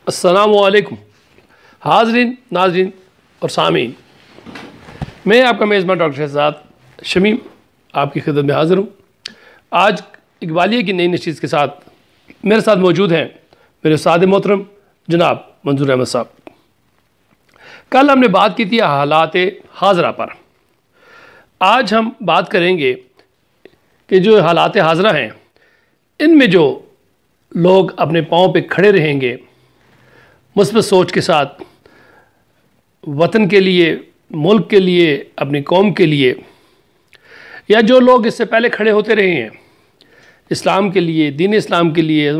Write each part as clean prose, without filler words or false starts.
अस्सलामुअलैकुम हाज़रीन, नाज़रीन और सामीन। मैं आपका मेज़बान डॉक्टर शहजाद शमीम आपकी खिदमत में हाज़िर हूँ। आज इकबालिया की नई नशीज़ के साथ मेरे साथ मौजूद हैं मेरे उस्ताद मोहतरम जनाब मंजूर अहमद साहब। कल हमने बात की थी हालात हाज़रा पर। आज हम बात करेंगे कि जो हालात हाज़रा हैं इनमें जो लोग अपने पाँव पे खड़े रहेंगे मुस्बत सोच के साथ, वतन के लिए, मुल्क के लिए, अपनी कौम के लिए, या जो लोग इससे पहले खड़े होते रहे हैं इस्लाम के लिए, दीन इस्लाम के लिए,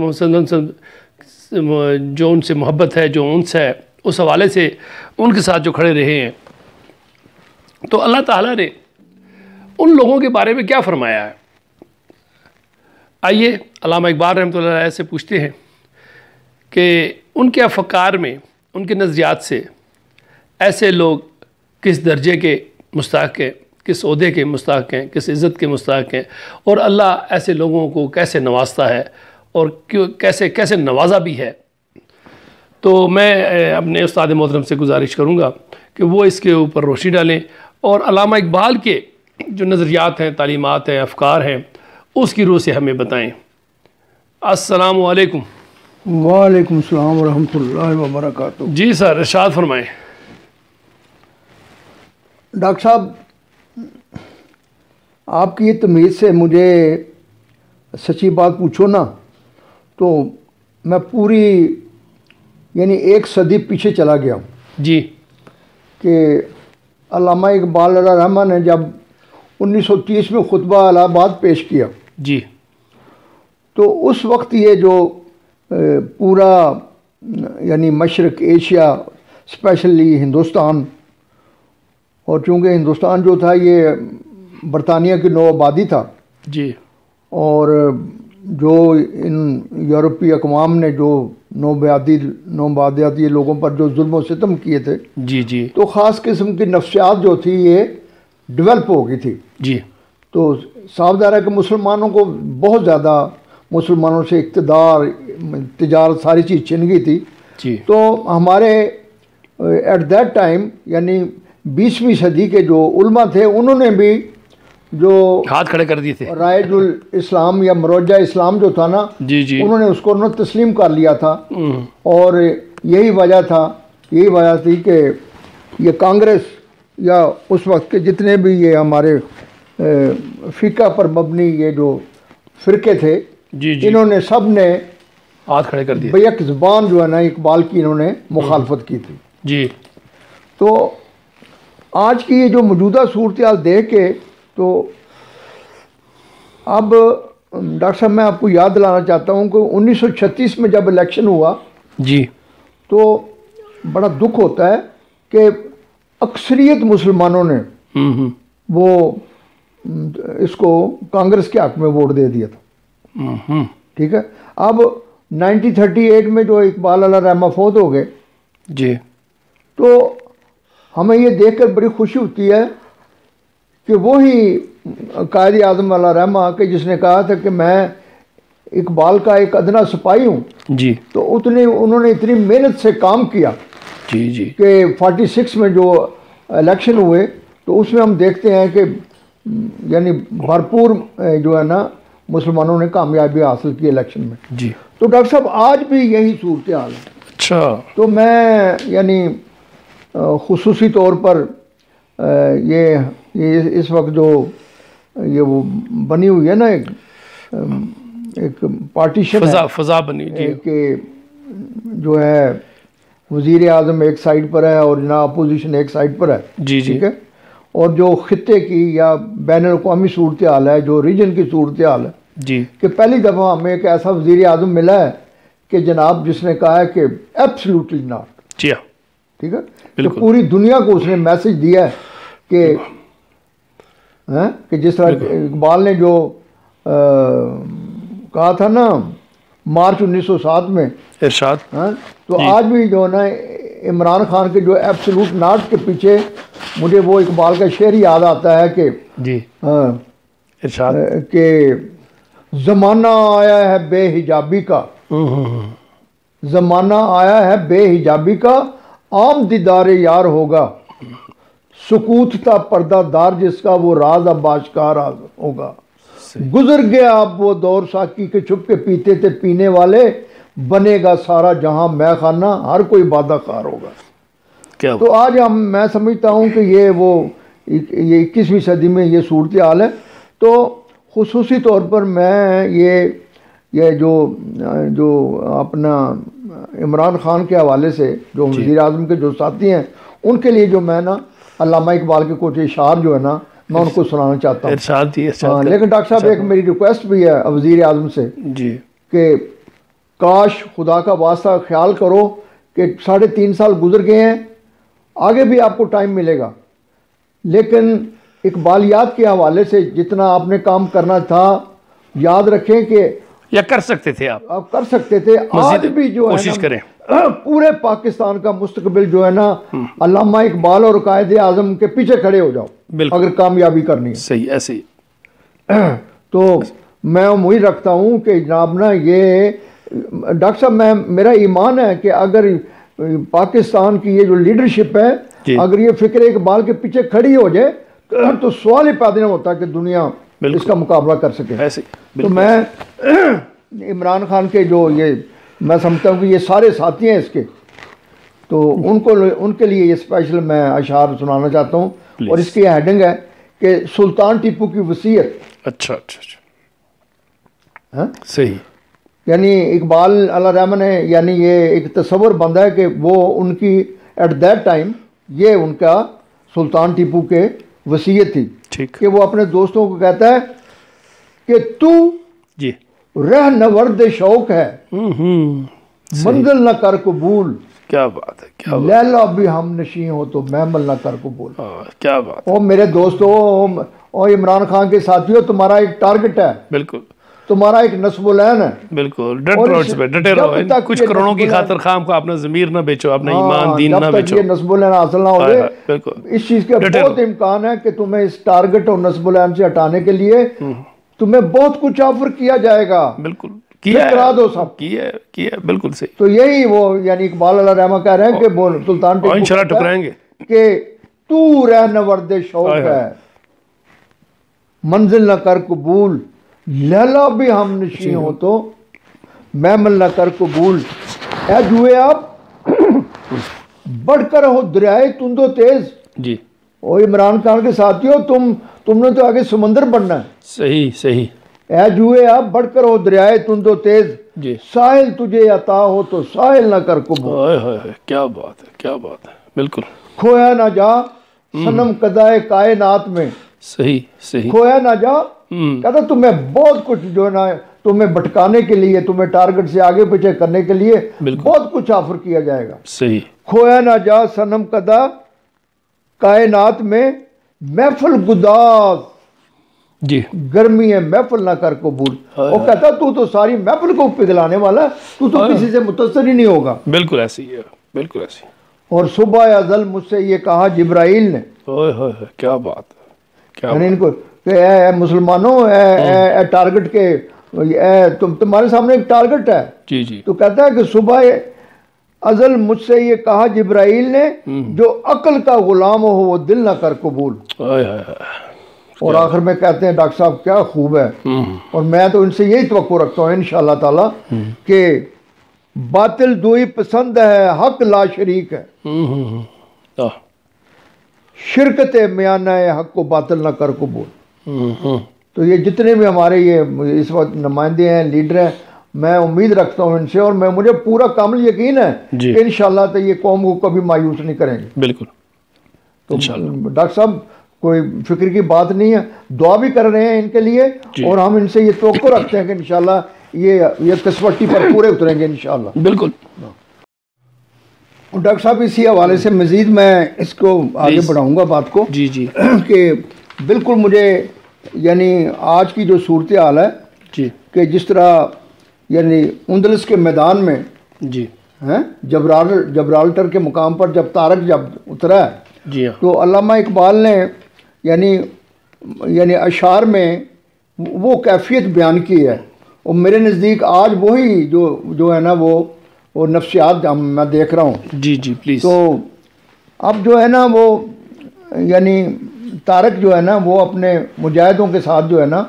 जो उनसे मोहब्बत है, जो उनसे है, उस हवाले से उनके साथ जो खड़े रहे हैं, तो अल्लाह ताला ने उन लोगों के बारे में क्या फ़रमाया है। आइए अल्लामा इकबाल रहमतुल्लाह अलैह से पूछते हैं कि उनके अफ़कार में, उनके नज़रियात से ऐसे लोग किस दर्जे के मुस्ताहिक़ हैं, किस ओहदे के मुस्ताहिक़ हैं, किस इज़्ज़त के मुस्ताहिक़ हैं, और अल्लाह ऐसे लोगों को कैसे नवाजता है और क्यों कैसे कैसे नवाजा भी है। तो मैं अपने उस्ताद मोहतरम से गुजारिश करूँगा कि वो इसके ऊपर रोशनी डालें और अल्लामा इकबाल के जो नज़रियात हैं, तालीमात हैं, अफ़कार हैं, उसकी रूह से हमें बताएँ। अस्सलामु अलैकुम। वालेकुम सलाम व रहमतुल्लाहि व बरकातुहू। जी सर, इरशाद फरमाएँ। डॉक्टर साहब, आपकी ये तमीज़ से मुझे सच्ची बात पूछो ना तो मैं पूरी यानी एक सदी पीछे चला गया हूँ जी। कि अल्लामा इकबाल रहमान ने जब 1930 में खुतबा इलाहाबाद पेश किया जी, तो उस वक्त ये जो पूरा यानी मशरक़ एशिया, स्पेशली हिंदुस्तान, और चूँकि हिंदुस्तान जो था ये बरतानिया की नौ आबादी था जी, और जो इन यूरोपीय अक़वाम ने जो नौबादियाती लोगों पर जो जुल्म व सितम किए थे जी जी, तो ख़ास किस्म की नफ्सियात जो थी ये डेवलप हो गई थी जी, तो सावधान है कि मुसलमानों को बहुत ज़्यादा, मुसलमानों से इक़्तिदार, तिजारत, सारी चीज़ छिन गई थी जी। तो हमारे एट दैट टाइम यानी 20वीं सदी के जो उलमा थे उन्होंने भी जो हाथ खड़े कर दिए थे। रायजुल इस्लाम या मरोजा इस्लाम जो था ना, जी जी, उन्होंने उसको न तस्लीम कर लिया था। और यही वजह थी कि ये कांग्रेस या उस वक्त के जितने भी ये हमारे फ़िक़ा पर मबनी ये जो फ़िरके थे जी जी, इन्होंने सब ने हाथ खड़े कर दिए। बेयक ज़बान जो है ना इकबाल की इन्होंने मुखालफत की थी जी। तो आज की ये जो मौजूदा सूरत हाल देख के तो अब डॉक्टर साहब मैं आपको याद दिलाना चाहता हूँ कि 1936 में जब इलेक्शन हुआ जी, तो बड़ा दुख होता है कि अक्सरियत मुसलमानों ने वो इसको कांग्रेस के हक़ में वोट दे दिया था। ठीक है, अब 1938 में जो इकबाल रहमान फौत हो गए जी, तो हमें ये देखकर बड़ी खुशी होती है कि वही कायद आज़म रहमान के जिसने कहा था कि मैं इकबाल का एक अदना सिपाही हूँ जी, तो उन्होंने इतनी मेहनत से काम किया जी जी, कि 46 में जो इलेक्शन हुए तो उसमें हम देखते हैं कि यानी भरपूर जो है ना मुसलमानों ने कामयाबी हासिल की इलेक्शन में जी। तो डॉक्टर साहब आज भी यही सूरत हाल है। अच्छा। तो मैं यानी खुसूसी तौर पर ये इस वक्त जो ये वो बनी हुई है ना एक पार्टीशन फजा बनी जी, कि जो है वज़ीर आज़म एक साइड पर है और जनाब अपोजिशन एक साइड पर है जी जी, ठीक है, और जो खित्ते की या बैन अवी सूरत हाल है, जो रीजन की सूरत हाल है जी, कि पहली दफ़ा हमें एक ऐसा वज़ीर आज़म मिला है कि जनाब जिसने कहा है कि एब्सोल्युटली नॉट। जी हाँ, ठीक है, तो पूरी दुनिया को उसने मैसेज दिया है कि जिस तरह इकबाल ने जो कहा था ना मार्च 1907 में इरशाद। तो आज भी जो है ना इमरान खान के जो एब्सोल्यूट नॉट के पीछे मुझे वो इकबाल का शेर याद आता है कि जी, इरशाद कि ज़माना आया है बेहिजाबी का, ज़माना आया है बेहिजाबी का, आम दीदारे यार होगा, सुकूत था पर्दादार जिसका, वो राज अब आश्कार होगा। गुजर गया अब वो दौर साकी के छुप के पीते थे पीने वाले, बनेगा सारा जहां मैं खाना, हर कोई बादा कार होगा। क्या तो आज मैं समझता हूं कि ये 21वीं सदी में ये सूरत हाल है। तो खुसूसी तौर पर मैं ये जो अपना इमरान खान के हवाले से जो वज़ीर आज़म के जो साथी हैं उनके लिए जो मैं ना अल्लामा इकबाल के कुछ इशार जो है ना मैं उनको सुनाना चाहता हूँ। हाँ, लेकिन डॉक्टर साहब एक मेरी रिक्वेस्ट भी है वज़ीर आज़म से जी कि काश खुदा का वास्ता ख्याल करो कि 3.5 साल गुजर गए हैं, आगे भी आपको टाइम मिलेगा, लेकिन इकबालियात के हवाले से जितना आपने काम करना था याद रखें कि या कर सकते थे आप कर सकते थे। आज भी जो है कोशिश करें पूरे पाकिस्तान का मुस्तकबिल जो है ना अल्लामा इकबाल और कायदे आज़म के पीछे खड़े हो जाओ अगर कामयाबी करनी है। सही ऐसे ही। तो मैं उम्मीद रखता हूँ कि जनाब ना ये डॉक्टर साहब मेरा ईमान है कि अगर पाकिस्तान की ये जो लीडरशिप है अगर ये फिक्र इकबाल के पीछे खड़ी हो जाए तो सवाल ही पैदा नहीं होता कि दुनिया इसका मुकाबला कर सके। ऐसे तो मैं इमरान खान के जो ये मैं समझता हूँ कि ये सारे साथी हैं इसके, तो उनके लिए ये स्पेशल मैं अशार सुनाना चाहता हूँ। और इसकी हेडिंग है कि सुल्तान टीपू की वसीयत। अच्छा अच्छा अच्छा हाँ सही। यानी इकबाल अल्लाह रहमान है, यानी ये एक तस्वर बनता है कि वो उनकी एट दैट टाइम ये उनका सुल्तान टीपू के वसीयत थी कि वो अपने दोस्तों को कहता है कि तू जी रह नवर्द शौक है, मंजिल न कर कबूल। क्या बात है, क्या लैला भी हम नशी हो तो महमल न कर कबूल। क्या बात। ओ मेरे दोस्तों और इमरान खान के साथियों, तुम्हारा एक टारगेट है, बिल्कुल तुम्हारा एक नस्बुलैन है, बिल्कुल डटे रहो, कुछ करोड़ों की खातर खाम को अपना ज़मीर ना बेचो, अपना ईमान दीन ना बेचो। ये नस्बुलैन हासिल ना हो जाए, इस चीज़ के बहुत इम्कान है कि तुम्हें इस टारगेट और नस्बुलैन से हटाने के लिए तुम्हें बहुत कुछ ऑफर किया जाएगा। बिल्कुल किया करा दो सब, किया बिल्कुल सही। तो यही वो यानी इकबाल अल्लाह रहमा कह रहे हैं कि वो सुल्तान टीपू इंशाल्लाह टकराएंगे कि तू रह नवर्द शौक है, मंजिल न कर कबूल, लैला भी हम नशी हो तो महमल न कर कबूल। ऐ जुए आप बढ़कर हो दरियाए तुंदो तेज। जी ओ इमरान खान के साथियों, तुमने तो आगे समंदर बनना है। सही सही। ऐ जुए आप बढ़कर हो दरियाए तुंदो तेज, जी साहिल तुझे अता हो तो साहिल न कर कबूल। क्या बात है, क्या बात है, बिल्कुल। खोया ना जा सनम कदाए कायनात में। सही सही। खोया ना जा कहता तुम्हें बहुत कुछ जो है ना तुम्हें भटकाने के लिए, तुम्हें टारगेट से आगे पीछे करने के लिए बहुत कुछ ऑफर किया जाएगा। सही। खोया ना जा सनम कदा कायनात में, महफिल गुदास जी गर्मी है महफिल ना कर कबूल। वो कहता तू तो सारी महफिल को पिघलाने वाला, तू तो किसी से मुतासर ही नहीं होगा। बिल्कुल ऐसी है, बिल्कुल ऐसी। और सुबह अज़ल मुझसे ये कहा जिब्राइल ने। क्या बात है, क्या इनको मुसलमानों टारगेट के तुम्हारे सामने एक टारगेट है। जी जी। तो कहता है कि सुबह अज़ल मुझसे ये कहा जिब्राइल ने, जो अक्ल का गुलाम हो वो दिल ना कर कबूल। और आखिर में कहते हैं डॉक्टर साहब क्या खूब है, और मैं तो इनसे यही तवक्को रखता हूँ इंशाअल्लाह ताला कि बातिल दुई पसंद है, हक ला शरीक है, शिरकत म्याना है, हक को बातिल ना कर कबूल। तो ये जितने भी हमारे ये इस वक्त नुमाइंदे हैं, लीडर हैं, मैं उम्मीद रखता हूँ इनसे, और मुझे पूरा कामिल यकीन है कि इंशाअल्लाह तो ये कौम को कभी मायूस नहीं करेंगे। बिल्कुल। तो डॉक्टर साहब कोई फिक्र की बात नहीं है, दुआ भी कर रहे हैं इनके लिए, और हम इनसे ये तवक्को रखते हैं कि इंशाअल्लाह ये कसवट्टी पर पूरे उतरेंगे इंशाअल्लाह। बिल्कुल। डॉक्टर साहब इसी हवाले से मज़ीद मैं इसको आगे बढ़ाऊंगा बात को। जी जी। कि बिल्कुल मुझे यानी आज की जो सूरत हाल है जी, कि जिस तरह यानी उंदलस के मैदान में जी हैं जबराल्टर के मुकाम पर जब तारक जब उतरा है, जी हाँ, तो अल्लामा इकबाल ने यानी अशार में वो कैफियत बयान की है। और मेरे नज़दीक आज वही जो है ना वो वो नफ्सियात मैं देख रहा हूँ। जी जी प्लीज़। तो अब जो है ना वो यानी तारक जो है ना वो अपने मुजाहिदों के साथ जो है ना,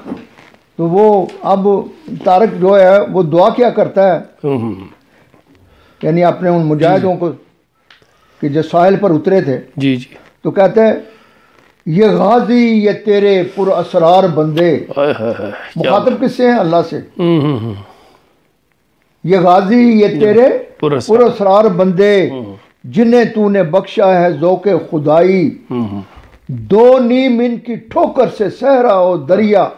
तो वो अब तारक जो है वो दुआ क्या करता है, यानी अपने उन मुजाहिदों को कि जो साहिल पर उतरे थे, जी जी, तो कहते हैं ये गाजी ये तेरे पुरअसरार बंदे। मुखातब किससे हैं? अल्लाह से। ये गाजी ये तेरे पुरअसरार बंदे जिन्हें तूने बख्शा है ज़ौक़े खुदाई, दो नीम इनकी ठोकर से सहरा और दरिया,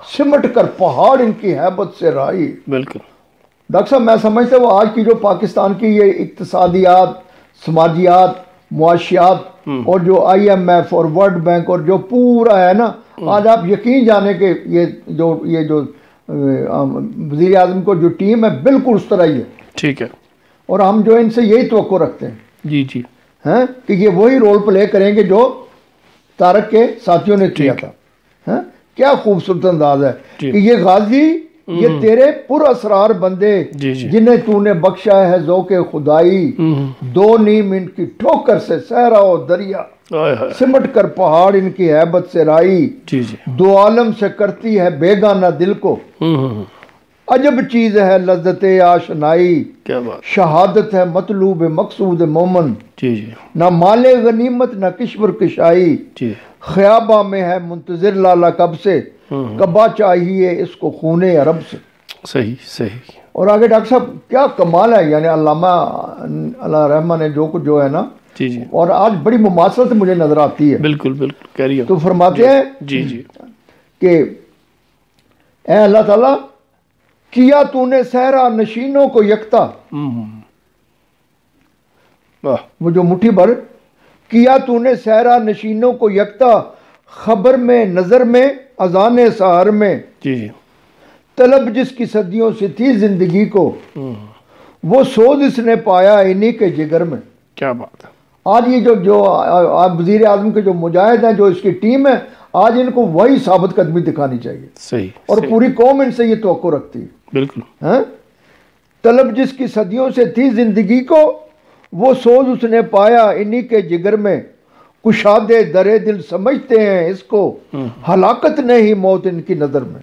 सिमट कर पहाड़ इनकी हैबत से राई। बिल्कुल डॉक्टर साहब, मैं समझता हूँ आज की जो पाकिस्तान की ये इक्तिसादियात, समाजियात, मुआशियात और जो IMF और वर्ल्ड बैंक और जो पूरा है ना, आज आप यकीन जाने के ये जो वज़ीर आज़म को जो टीम है बिल्कुल उस तरह ही है। ठीक है। और हम जो इनसे यही तवक्को रखते हैं जी जी हैं कि ये वही रोल प्ले करेंगे जो तारक के साथियों ने किया था। हैं क्या खूबसूरत अंदाज है कि ये गाजी ये तेरे पुरअसरार बंदे जिन्हें तूने बख्शा है ज़ौक़े खुदाई, दो नीम इनकी ठोकर से सहरा और दरिया, सिमट कर पहाड़ इनकी हैबत से राई, दो आलम से करती है बेगाना दिल को, अजब चीज है लज्जते आशनाई, क्या बात, शहादत है मतलूब मकसूद मोमन, जी जी, ना माले गनीमत ना किश्वर किशाई, ख्याबा में है मुंतजिर लाला कब से, कब्बा चाहिए इसको खूने अरब से। सही सही। और आगे डॉक्टर साहब क्या कमाल है, यानी अल्लामा अल्लाह रहमान ने जो कुछ जो है ना, जी जी, और आज बड़ी मुमासलत मुझे नजर आती है। बिल्कुल बिल्कुल कह रही हो। तो फरमाते हैं जी जी कि ए अल्लाह ताला किया तूने सहरा नशीनों को यकता, वो जो मुट्ठी भर किया तूने सहरा नशीनों को यकता, खबर में नजर में अजाने सहार में, जी जी, तलब जिसकी सदियों से थी जिंदगी को, वो सोच इसने पाया इन्हीं के जिगर में। क्या बात है। आज ये जो आप वज़ीर आज़म के जो मुजाहिद हैं, जो इसकी टीम है, आज इनको वही साबित कदमी दिखानी चाहिए। सही। और सही। पूरी कौम इनसे ये तवक्को रखती है। बिल्कुल। हैं तलब जिसकी सदियों से थी जिंदगी को, वो सोच उसने पाया इन्हीं के जिगर में, कुशादे दरे दिल समझते हैं इसको, हलाकत नहीं मौत इनकी नजर में,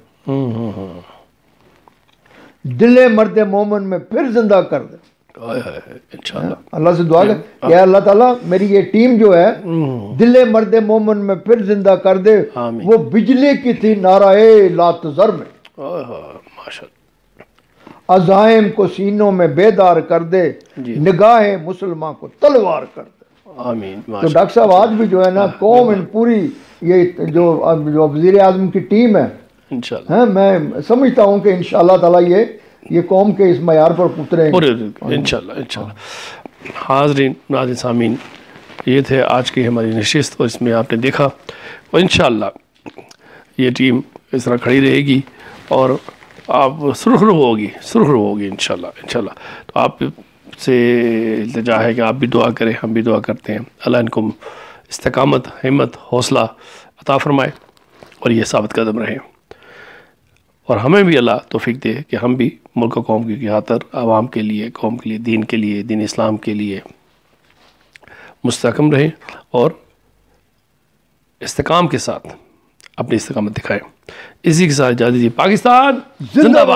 दिले मर्दे मोमन में फिर जिंदा कर दे। इंशाअल्लाह अल्लाह से दुआ है कि अल्लाह ताला मेरी ये टीम जो है दिले मर्दे मोमन में फिर जिंदा कर दे, वो बिजली की थी नाराए लातजर में, माशाअल्लाह अज़ाइम को सीनों में बेदार कर दे, निगाहें मुसलमान को तलवार कर दे। आमीन। तो डॉक्टर साहब आज भी जो है ना कौम इन पूरी ये जो वज़ीर आज़म की टीम है इंशाअल्लाह, मैं समझता हूँ कि इंशाअल्लाह ताला ये कौम के इस मयार पर उतरेंगे इंशाअल्लाह इंशाअल्लाह। हाज़रीन नाज़रीन सामीन, ये थे आज की हमारी नशिस्त, और इसमें आपने देखा, और इंशाअल्लाह ये टीम इस तरह खड़ी रहेगी और आप सुरखरू होगी इंशाअल्लाह इंशाअल्लाह। तो आप से इल्तिजा है कि आप भी दुआ करें, हम भी दुआ करते हैं, अल्लाह इनको इस्तिकामत, हिम्मत, हौसला अता फरमाए और ये साबित कदम रहें, और हमें भी अल्लाह तौफीक दे कि हम भी मुल्क कौम की खातिर, आवाम के लिए, कौम के लिए, दीन इस्लाम के लिए मुस्तहकम रहें और इस्तिकाम के साथ अपनी इस्तिकामत दिखाएं। इसी के साथ इजाज़त दीजिए। पाकिस्तान जिंदाबाद।